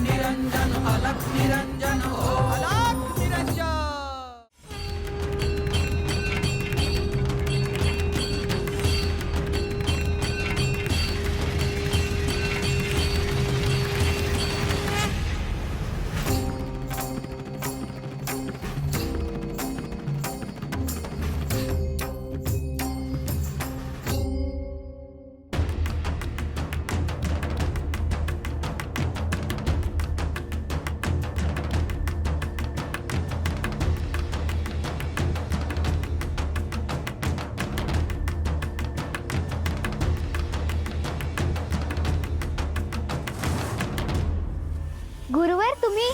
निरंजन अलख निरंजन हो अलख निरंजन। गुरुवर तुम्ही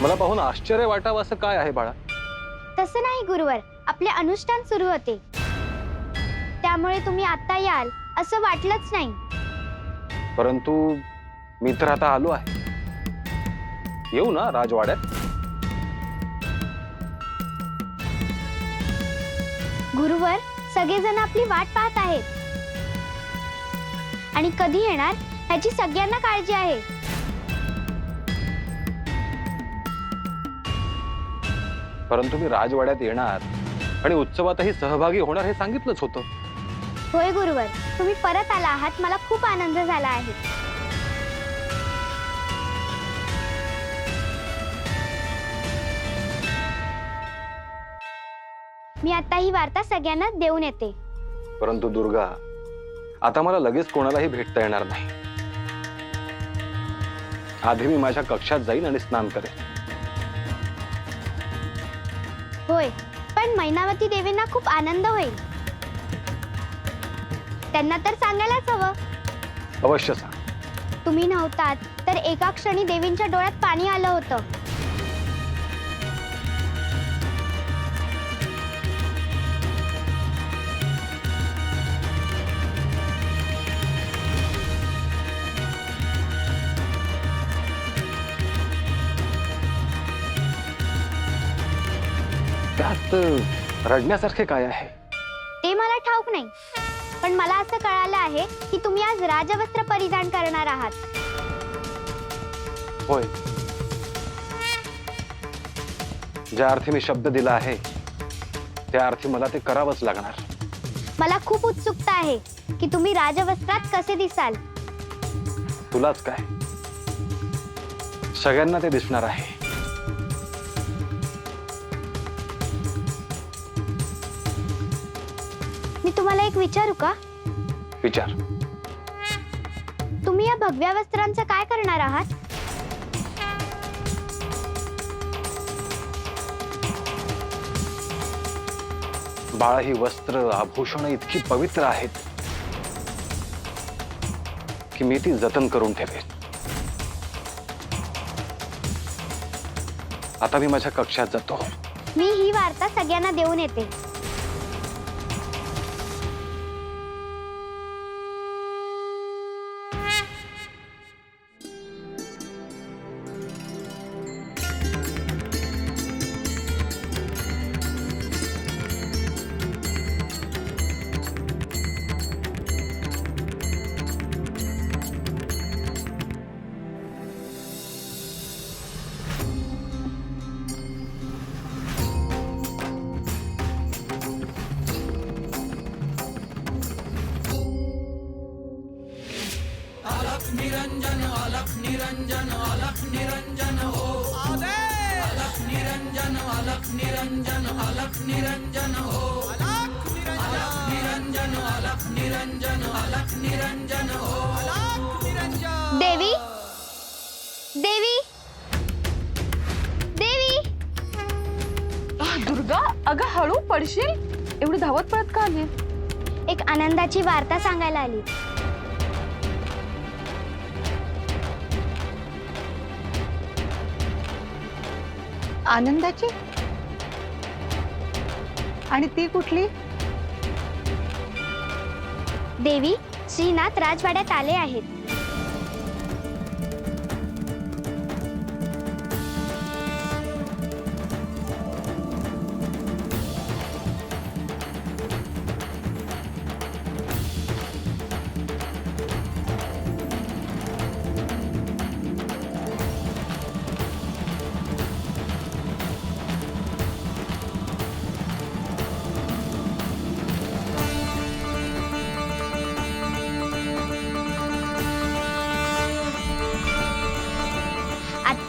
मला पाहून आश्चर्य वाटावं असं काय आहे बाळा? तसं नाही गुरुवर, आपले अनुष्ठान सुरू होते त्यामुळे तुम्ही आता याल असं वाटलंच नाही। परंतु मी तर आता आलो आहे, येऊ ना राजवाड्यात? गुरुवर सगळेजण आपली वाट पाहत आहेत आणि कधी येणार ह्याची सगळ्यांना काळजी आहे। परंतु मी राजवाड्यात येणार आणि उत्सवातही सहभागी होणार हे सांगितलंच होतं। होय गुरुवर, तुम्ही परत आला आहात, मला खूप आनंद झाला आहे। मी आता ही वार्ता सगळ्यांना देऊन येते। परंतु दुर्गा, आता मला लगेच कोणालाही भेटता येणार नाही। आधी मी माझ्या कक्षात जाईन आणि स्नान करेन। होय, पण मैनावती देवींना खूप आनंद होईल, त्यांना तर सांगायलाच हवं। अवश्य सांग। तुम्ही नव्हतात तर एका क्षणी देवींच्या डोळ्यात पाणी आलं होतं। त्यात रडण्यासारखे काय आहे? ते मला ठाऊक नाही, पण मला असं कळालं आहे की तुम्ही आज राजवस्त्र परिधान करणार आहात। होय, ज्या अर्थी मी शब्द दिला आहे त्या अर्थी मला ते करावंच लागणार। मला खूप उत्सुकता आहे की तुम्ही राजवस्त्रात कसे दिसाल। तुलाच काय, सगळ्यांना ते दिसणार आहे। मी तुम्हाला एक विचारू का? विचार। तुम्ही या भगव्या वस्त्रांचं काय करणार आहात? बाळा, ही वस्त्र आभूषण इतकी पवित्र आहेत की मी ती जतन करून ठेवेन। आता मी माझ्या कक्षात जातो। मी ही वार्ता सगळ्यांना देऊन येते। निरंजन अलख निरंजन अलख निरंजन हो अलख निरंजन अलख निरंजन अलख निरंजन हो अलख निरंजन अलख निरंजन अलख निरंजन हो अलख निरंजन। देवी, देवी, देवी। दुर्गा, अगं हळू पडशील, एवढी धावत पळत का आली? एक आनंदाची वार्ता सांगायला आली। आनंदाची? आणि ती कुठली? देवी, श्रीनाथ राजवाड्यात आले आहेत।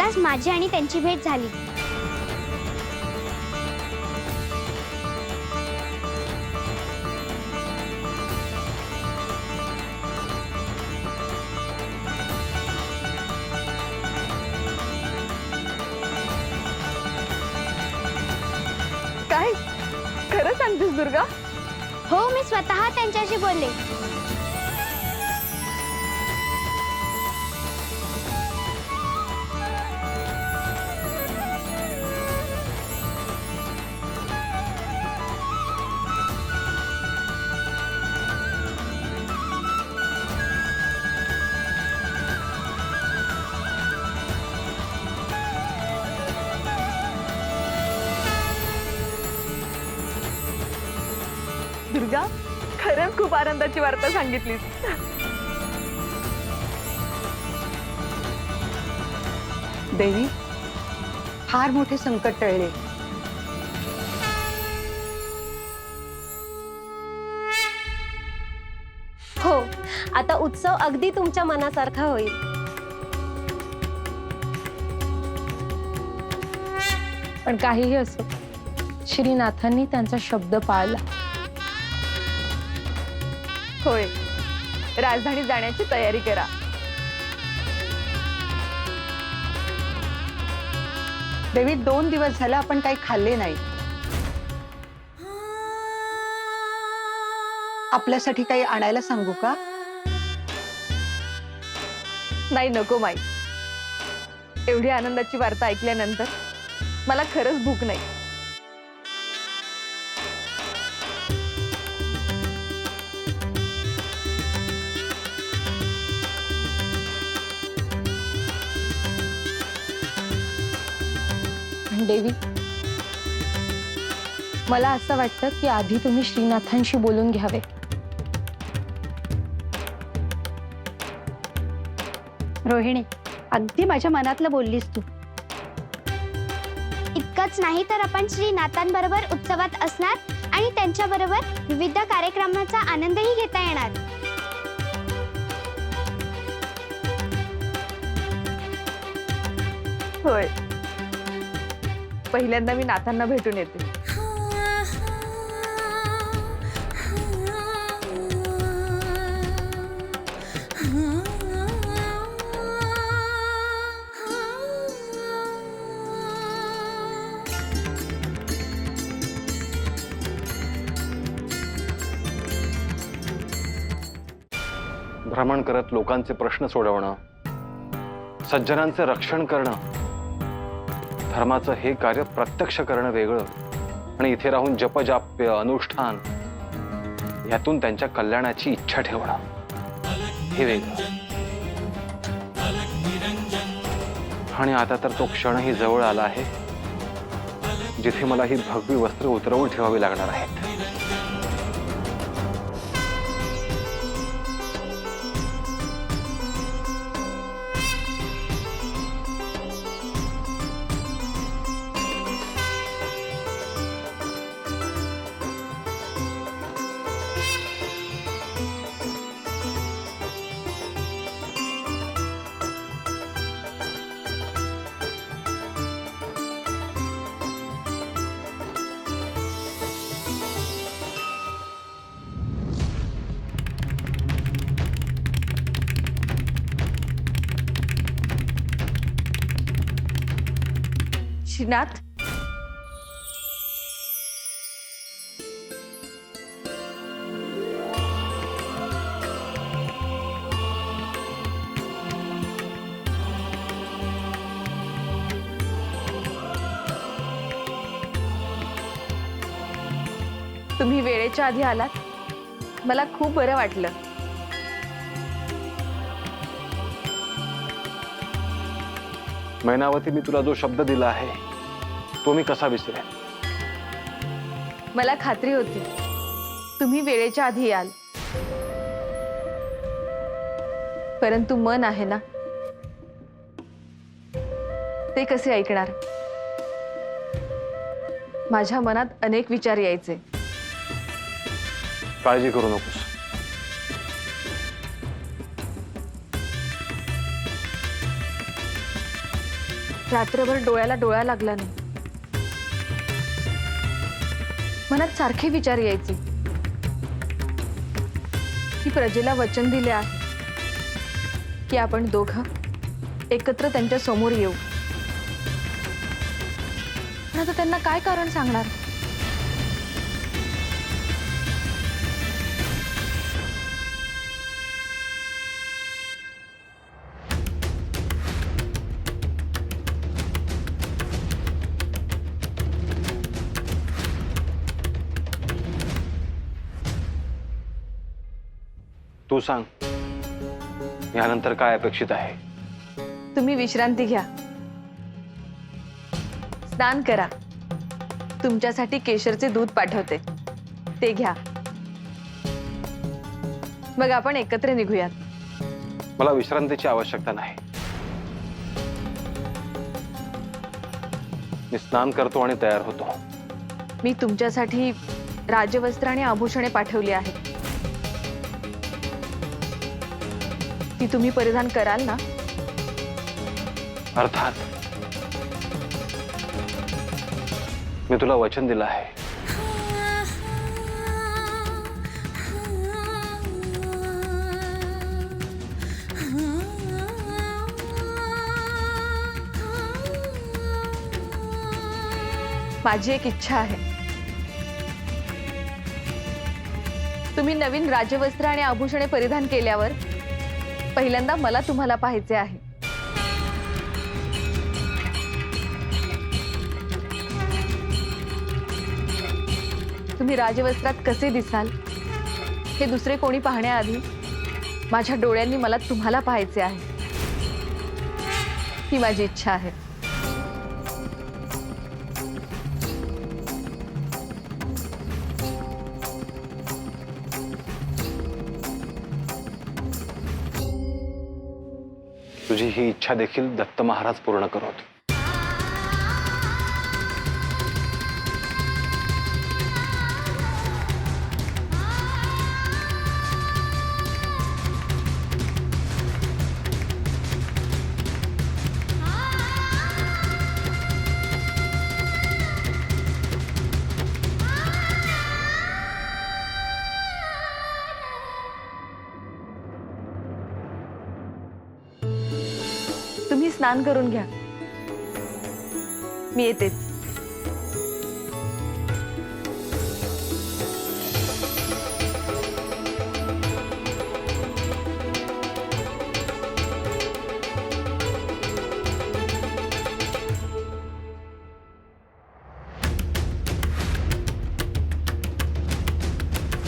आज माझी आणि त्यांची भेट झाली. काय खरं सांगतेस दुर्गा? हो, मी स्वतः त्यांच्याशी बोलले. दुर्गा, खरंच खूप आनंदाची वार्ता सांगितलीस. देवी, फार मोठे संकट टळले. हो, आता उत्सव अगदी तुमच्या मनासारखा होईल. पण काहीही असो, श्रीनाथांनी त्यांचा शब्द पाळला. होय, राजधानी जाण्याची तयारी करा. देवी, 2 दिवस झाला आपण काही खाल्ले नाही. आपल्यासाठी काही आणायला सांगू का? नाही, नको माई. एवढी आनंदाची वार्ता ऐकल्यानंतर मला खरंच भूक नाही. देवी, मला असं वाटतं की आधी तुम्ही श्रीनाथांशी बोलून घ्यावे. रोहिणी, अगदी माझ्या मनातलं बोललीस तू. इतकंच नाही तर आपण श्रीनाथांबरोबर उत्सवात असणार आणि त्यांच्याबरोबर विविध कार्यक्रमाचा आनंदही घेता येणार. होय, पहिल्यांदा मी नाथांना भेटून येते. भ्रमण करत लोकांचे प्रश्न सोडवणं, सज्जनांचे रक्षण करणं, धर्माचं हे कार्य प्रत्यक्ष करणं वेगळं आणि इथे राहून जपजाप्य अनुष्ठान यातून त्यांच्या कल्याणाची इच्छा ठेवणं हे वेगळं. आणि आता तर तो क्षणही जवळ आला आहे जिथे मला ही भगवी वस्त्र उतरवून ठेवावी लागणार आहेत. श्रीनाथ, तुम्ही वेळेच्या आधी आलात. मला खूप बरं वाटलं. मैनावती, मी तुला जो शब्द दिला आहे तो मी कसा विसरेन? मला खात्री होती तुम्ही वेळेच्या आधी याल, परंतु मन आहे ना, ते कसे ऐकणार? माझ्या मनात अनेक विचार यायचे. काळजी करू नकोस. रात्रभर डोळ्याला डोळा लागला नाही. मनात सारखे विचार यायचे की प्रजेला वचन दिले आहे की आपण दोघं एकत्र त्यांच्या समोर येऊ. पण आता त्यांना काय कारण सांगणार? तू सांग, यानंतर काय अपेक्षित आहे? तुम्ही विश्रांती घ्या, स्नान करा. तुमच्यासाठी केशरचे दूध पाठवते, ते घ्या. मग आपण एकत्र निघूयात. मला विश्रांतीची आवश्यकता नाही. मी स्नान करतो आणि तयार होतो. मी तुमच्यासाठी राजवस्त्र आणि आभूषणे पाठवली आहेत. ती तुम्ही परिधान कराल ना? अर्थात. मी तुला वचन दिलं आहे. माझी एक इच्छा आहे. तुम्ही नवीन राजवस्त्र आणि आभूषणे परिधान केल्यावर पहिल्यांदा मला तुम्हाला पाहायचे आहे. तुम्ही राजवस्त्रात कसे दिसाल हे दुसरे कोणी पाहण्याआधी माझ्या डोळ्यांनी मला तुम्हाला पाहायचे आहे. ही माझी इच्छा आहे. तुझी ही इच्छा देखील दत्त महाराज पूर्ण करोत. तुम्ही स्नान करून घ्या, मी येतेच.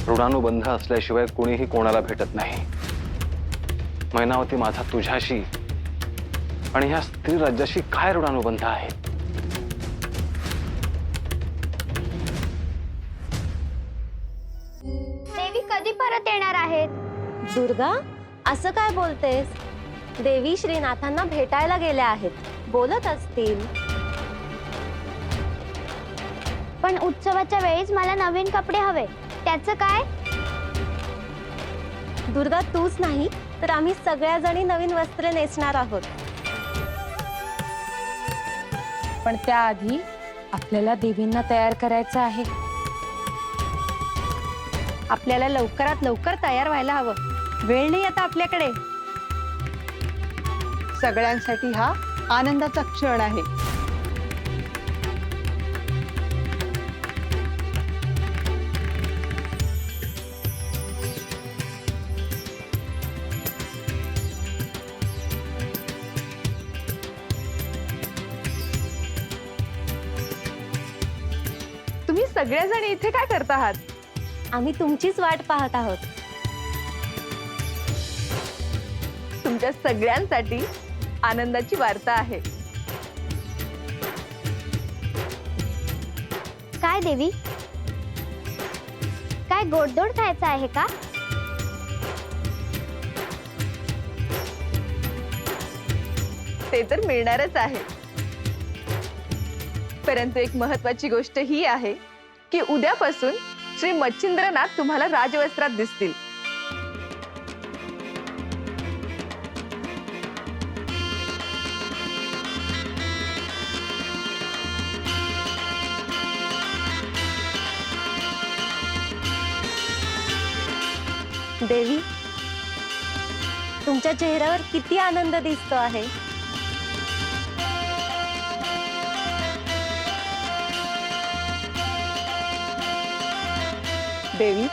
ऋणानुबंध असल्याशिवाय कोणीही कोणाला भेटत नाही. मैनावती, माझा तुझ्याशी आणि ह्या स्त्री राज्याशी काय ऋणानुबंध आहे? देवी कधी परत येणार आहेत? दुर्गा, असं काय बोलतेस? देवी श्रीनाथांना भेटायला गेल्या आहेत, बोलत असतील. पण उत्सवाच्या वेळेस मला नवीन कपडे हवे, त्याचं काय? दुर्गा, तूच नाही तर आम्ही सगळ्या जणी नवीन वस्त्र नेसणार आहोत. पण त्याआधी आपल्याला देवींना तयार करायचं आहे. आपल्याला लवकरात लवकर तयार व्हायला हवं. वेळ नाही आता आपल्याकडे. सगळ्यांसाठी हा आनंदाचा क्षण आहे. तुम्ही सगळेजण इथे काय करत आहात? आम्ही तुमचीच वाट पाहत आहोत. तुमच्या सगळ्यांसाठी आनंदाची वार्ता आहे. काय देवी? काय गोडधोड खायचं आहे का? ते तर मिळणारच आहे. परंतु एक महत्वाची गोष्ट ही आहे की उद्यापासून श्री मच्छिंद्रनाथ तुम्हाला राजवस्त्रात दिसतील. देवी, तुमच्या चेहऱ्यावर किती आनंद दिसतो आहे. देवी,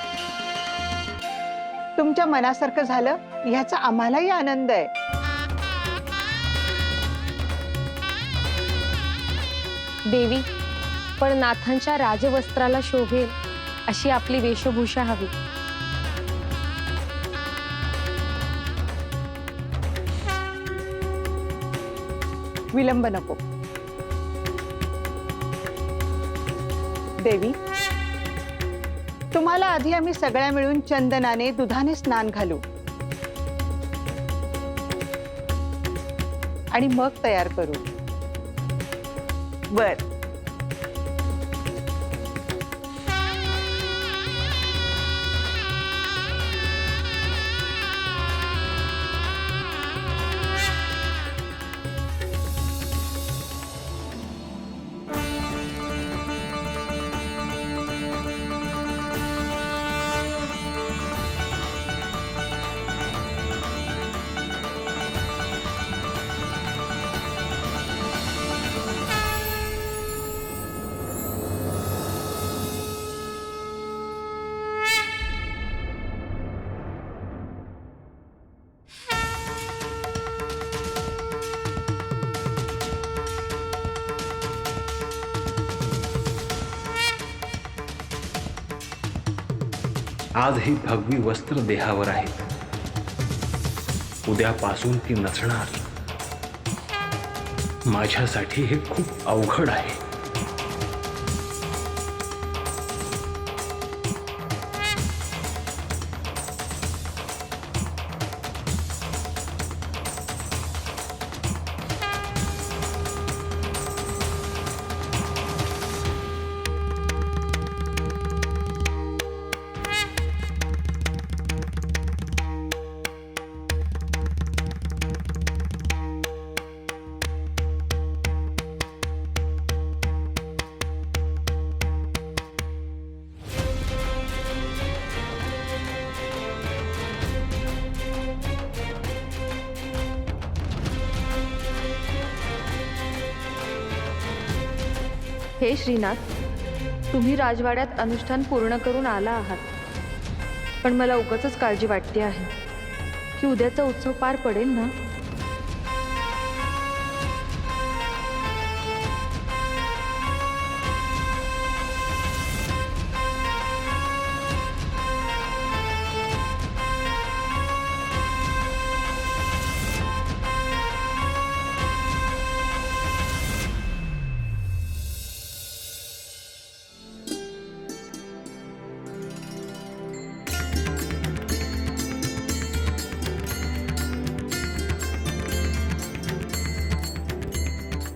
तुमच्या मनासारखं झालं ह्याचा आम्हालाही आनंद आहे. देवी, पण नाथांच्या राजवस्त्राला शोभेल अशी आपली वेशभूषा हवी. विलंब नको. देवी, तुम्हाला आधी आम्ही सगळ्या मिळून चंदनाने दुधाने स्नान घालू आणि मग तयार करू. बर. आज ही भगवी वस्त्र देहावर आहेत, उद्यापासून ती नसणार. माझ्यासाठी हे खूप अवघड आहे. हे श्रीनाथ, तुम्ही राजवाड्यात अनुष्ठान पूर्ण करून आला आहात, पण मला उगाचच काळजी वाटते आहे की उद्याचा उत्सव पार पडेल ना.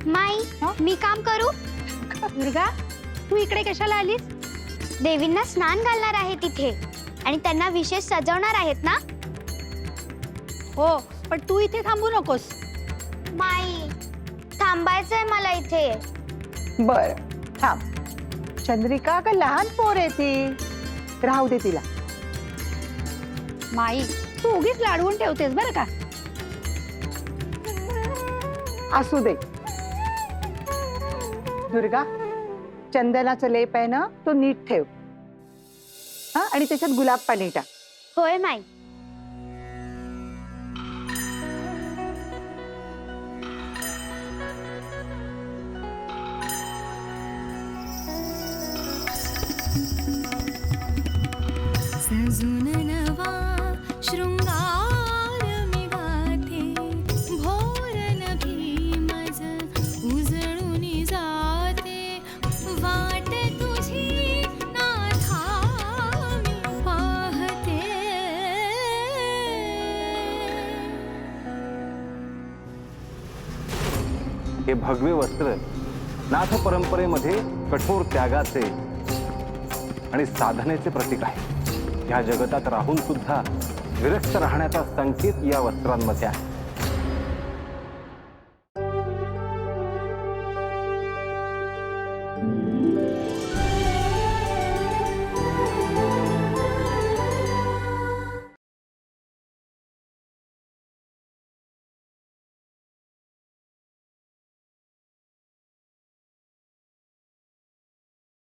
माई, मी काम करू? दुर्गा, तू इकडे कशाला आलीस? देवींना स्नान घालणार आहे तिथे आणि त्यांना विशेष सजवणार आहेत ना. हो, पण तू इथे थांबू नकोस. माई, थांबायचंय मला इथे. बर, थांब. चंद्रिका का लहान पोर आहे ती, राहू दे तिला. माई, तू उगीच लाडवून ठेवतेस बरं का. असू दे. दुर्गा, चंदनाचं लेप आहे ना, तो नीट ठेव. हा, आणि त्याच्यात गुलाब पाणी टाक. होय माई. सजून नवा शृंगार मी गाथे, भोरन भीमज उजळून जाते, वाट तुझी नाथा मी पाहते. हे भगवे वस्त्र नाथ परंपरेमध्ये कठोर त्यागाचे आणि साधनेचे प्रतीक आहे. ह्या जगतात राहून सुद्धा विरक्त राहण्याचा संकेत या वस्त्रांमध्ये आहे.